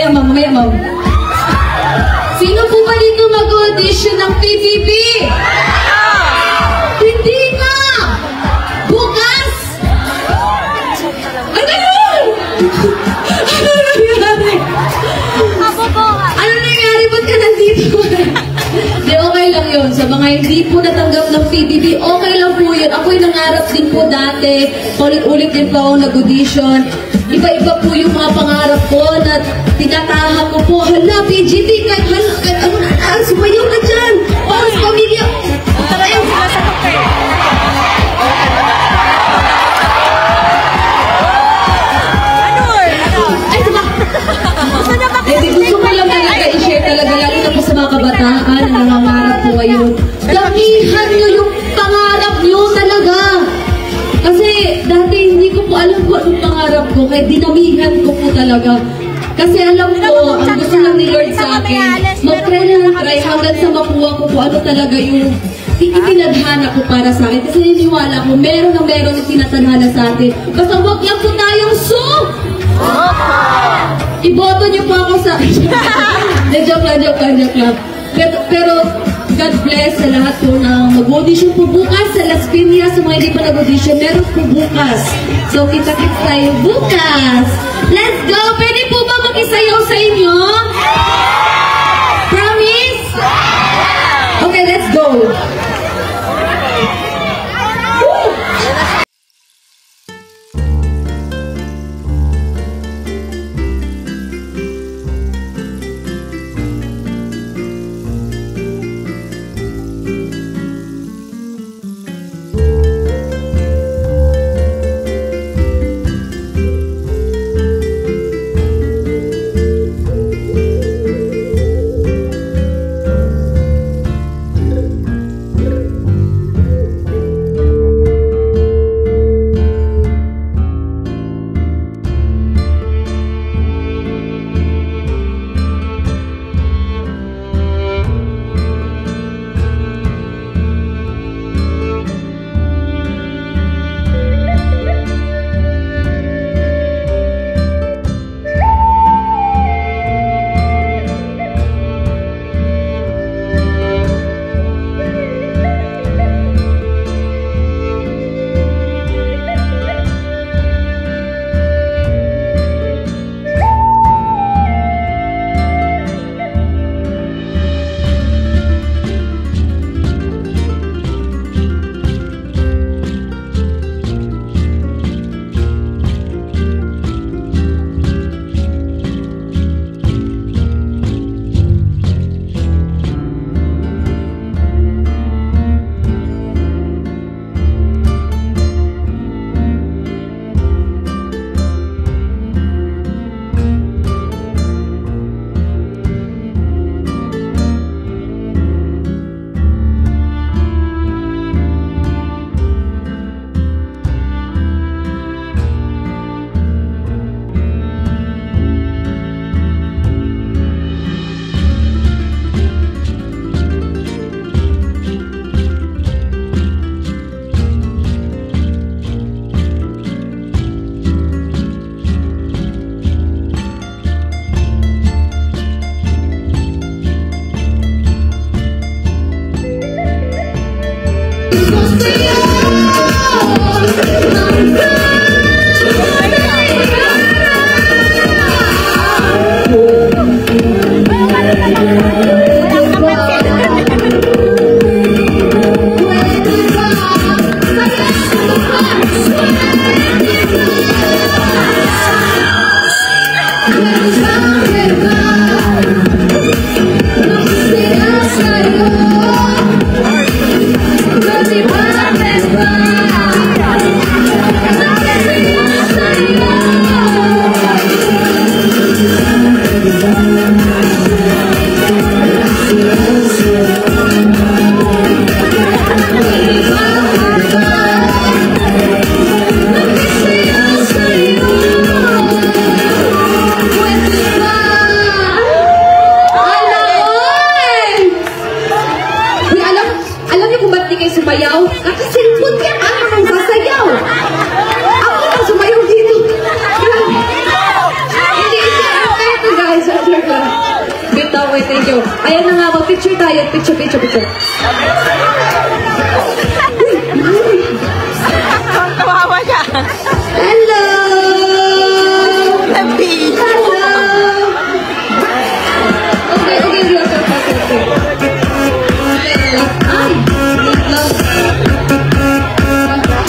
Mamaya, ma'am. Sino po ba dito mag-audition ng PBB? Hindi nga! Bukas! Ano yun? Ano nangyari? Ano nangyari? Ba't ka nandito? Di, okay lang yun. Sa mga hindi po natanggap ng PBB, okay lang po yun. Ako'y nangarap din po dati. Ulit-ulit din po ako nag-audition. Iba-iba po yung mga pangarap ko na tinatahak ko po. Hala, PGT, ano na, sumayaw ka dyan. Para sa pamilya. Ayaw sila sa kape. Ay, diba? Gusto ko lang talaga i-share talaga, lalo na po sa mga kabataan na nangangarap po ngayon. Damihan nyo yung pangarap nyo talaga. Kasi dati hindi ko po alam kung anong pangarap ko, kaya dinamihan ko po talaga. Kasi alam ko, ang gusto lang ni Lord sa akin, mag-try na lang-try hanggang sa makuha ko kung ano talaga yung itinadhana ko para sa akin. Kasi niniwala ko, meron na meron yung tinatadhana sa atin. Basta huwag lang po tayong iboto niyo po ako sa joke lang. Pero God bless sa lahat po na mag-audition po bukas sa Las Piñas. Sa mga hindi pa nag-audition, meron po bukas. So, kita-kits tayo bukas. Let's go! Pwede po ba makisayaw sa inyo? Promise? Okay, let's go! you. Ayan na nga, mag-picture tayo. Picture. Kawawa niya. Hello! Happy. Hello! Okay, real talk. Ay, wait lang.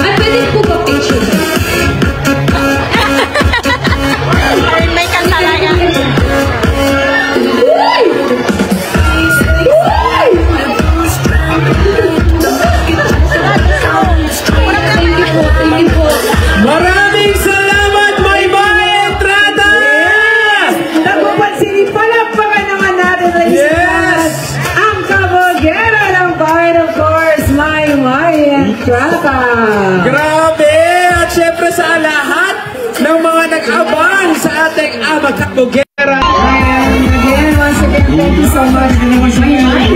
Ay, pwede po ba picture? Ay, may kanta talaga. Uy! Uy! Thank you po. Maraming salamat, Maymay Entrada! Napapansin, palakpakan naman natin, ladies and Yes! ang kabogera ng bayan, of course, Maymay Entrada. Grabe! At syempre sa lahat ng mga nag-abang sa ating Amag Kabugera. And again, once again, thank you so much. Maymay.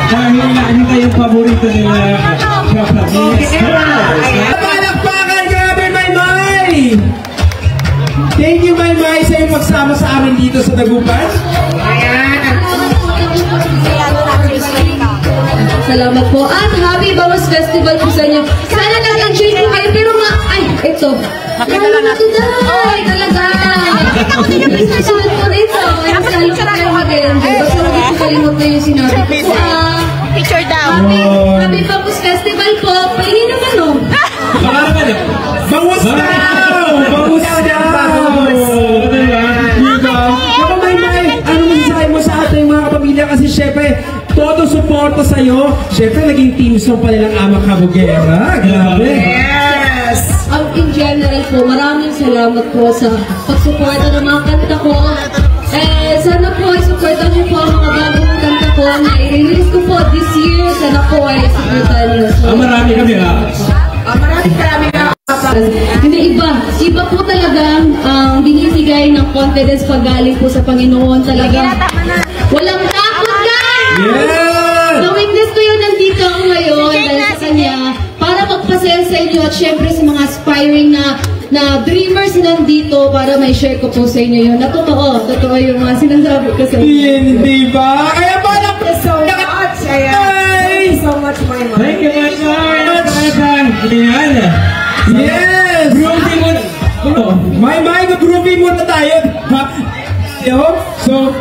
Dahil ano kayong paborito nila? Palakpakan, grabe, Maymay! Thank you, Maymay, sa iyong pagsama sa amin dito sa Dagupan. Salamat po. At Happy Bawas Festival po sa inyo. Sana nag-enjoy po kayo. Pero nga, ay, ito. Lalo na today. Talaga. Sunod po rito. Ay, salo ka kayo mag-enjoy. Basta hindi po kalimot na yung sinabi ko. Picture daw. Happy Bawas Festival po. Pahingi naman o. Bangus daw! Bangus daw! Ako, Maymay, ano masasabi mo sa ating mga kapamilya? Kasi syempre, todo suporta sa'yo. Syempre, naging team song pa nilang Amag Kabugera. Grabe. Yes! In general po, maraming salamat po sa pagsuporta ng mga kanta ko. Sana po isuportan niyo po ang mga bagong kanta ko na i-release ko po this year. Sana po ay isuportan niyo. Marami kami ha. Maraming na. Hindi iba po talagang binibigay ng confidence pag galing po sa Panginoon talaga. Walang takot guys! Yeah! The weakness ko yun, nandito ako ngayon dahil sa Kanya para magpasaya sa inyo at syempre sa mga aspiring na dreamers nandito para may share ko po sa inyo yun. Na totoo yung mga sinasabi ko sa inyo. Hindi ba? Kaya palakpakan! So much. Thank you so much, Maymay. Thank you very much. Ayan. Yes! Groovy mo. Maymay, mag-groovy muna tayo. So,